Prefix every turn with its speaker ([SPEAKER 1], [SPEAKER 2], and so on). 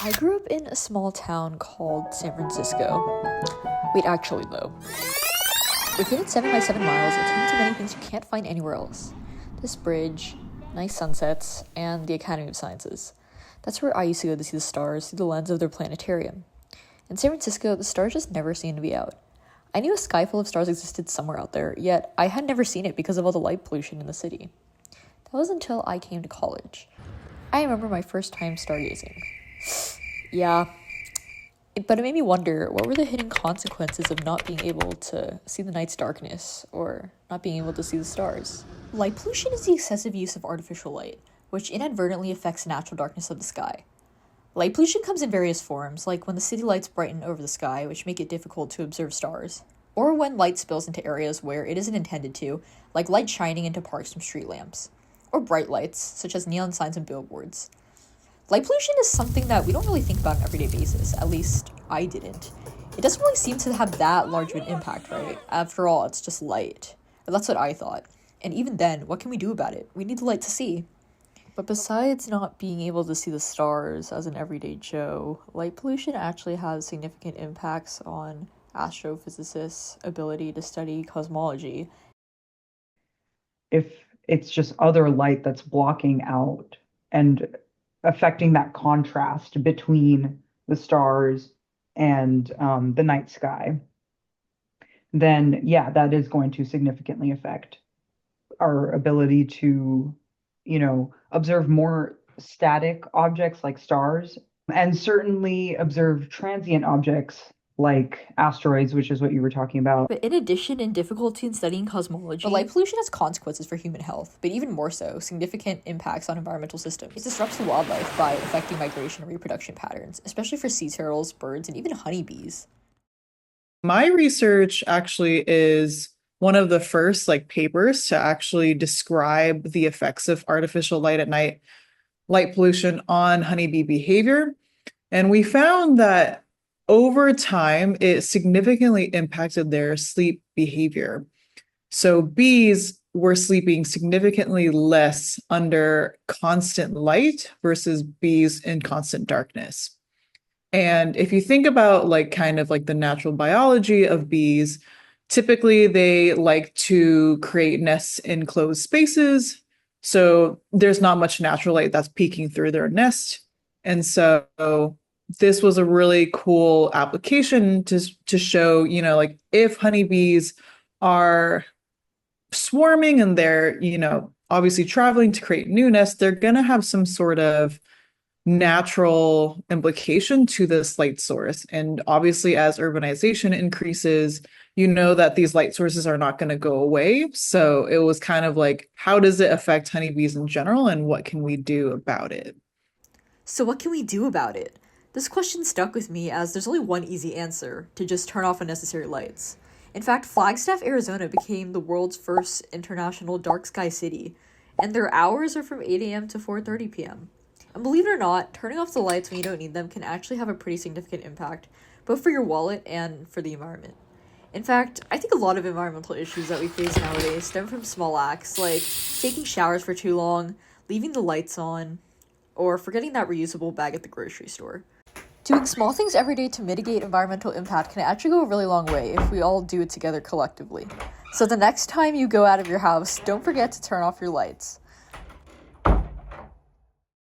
[SPEAKER 1] I grew up in a small town called San Francisco. Wait, actually, though. Within its 7 by 7 miles, it's home to many things you can't find anywhere else. This bridge, nice sunsets, and the Academy of Sciences. That's where I used to go to see the stars through the lens of their planetarium. In San Francisco, the stars just never seemed to be out. I knew a sky full of stars existed somewhere out there, yet I had never seen it because of all the light pollution in the city. That was until I came to college. I remember my first time stargazing. Yeah, but it made me wonder, what were the hidden consequences of not being able to see the night's darkness, or not being able to see the stars? Light pollution is the excessive use of artificial light, which inadvertently affects the natural darkness of the sky. Light pollution comes in various forms, like when the city lights brighten over the sky, which make it difficult to observe stars, or when light spills into areas where it isn't intended to, like light shining into parks from street lamps, or bright lights, such as neon signs and billboards. Light pollution is something that we don't really think about on an everyday basis, at least I didn't. It doesn't really seem to have that large of an impact, right? After all, it's just light. Or that's what I thought. And even then, what can we do about it? We need the light to see. But besides not being able to see the stars as an everyday Joe, light pollution actually has significant impacts on astrophysicists' ability to study cosmology.
[SPEAKER 2] If it's just other light that's blocking out and affecting that contrast between the stars and the night sky, then yeah, that is going to significantly affect our ability to, observe more static objects like stars, and certainly observe transient objects like asteroids, which is what you were talking about.
[SPEAKER 1] But in addition, in difficulty in studying cosmology, but light pollution has consequences for human health, but even more so, significant impacts on environmental systems. It disrupts the wildlife by affecting migration and reproduction patterns, especially for sea turtles, birds, and even honeybees.
[SPEAKER 3] My research actually is one of the first papers to actually describe the effects of artificial light at night, light pollution on honeybee behavior. And we found that over time, it significantly impacted their sleep behavior. So bees were sleeping significantly less under constant light versus bees in constant darkness. And if you think about the natural biology of bees, typically they like to create nests in closed spaces. So there's not much natural light that's peeking through their nest. And so this was a really cool application to show, if honeybees are swarming and they're, obviously traveling to create new nests, they're going to have some sort of natural implication to this light source. And obviously, as urbanization increases, that these light sources are not going to go away. So it was kind of like, how does it affect honeybees in general, and what can we do about it?
[SPEAKER 1] So what can we do about it? This question stuck with me as there's only one easy answer: to just turn off unnecessary lights. In fact, Flagstaff, Arizona became the world's first international dark sky city, and their hours are from 8 a.m. to 4:30 p.m. And believe it or not, turning off the lights when you don't need them can actually have a pretty significant impact, both for your wallet and for the environment. In fact, I think a lot of environmental issues that we face nowadays stem from small acts, like taking showers for too long, leaving the lights on, or forgetting that reusable bag at the grocery store. Doing small things every day to mitigate environmental impact can actually go a really long way if we all do it together collectively. So the next time you go out of your house, don't forget to turn off your lights.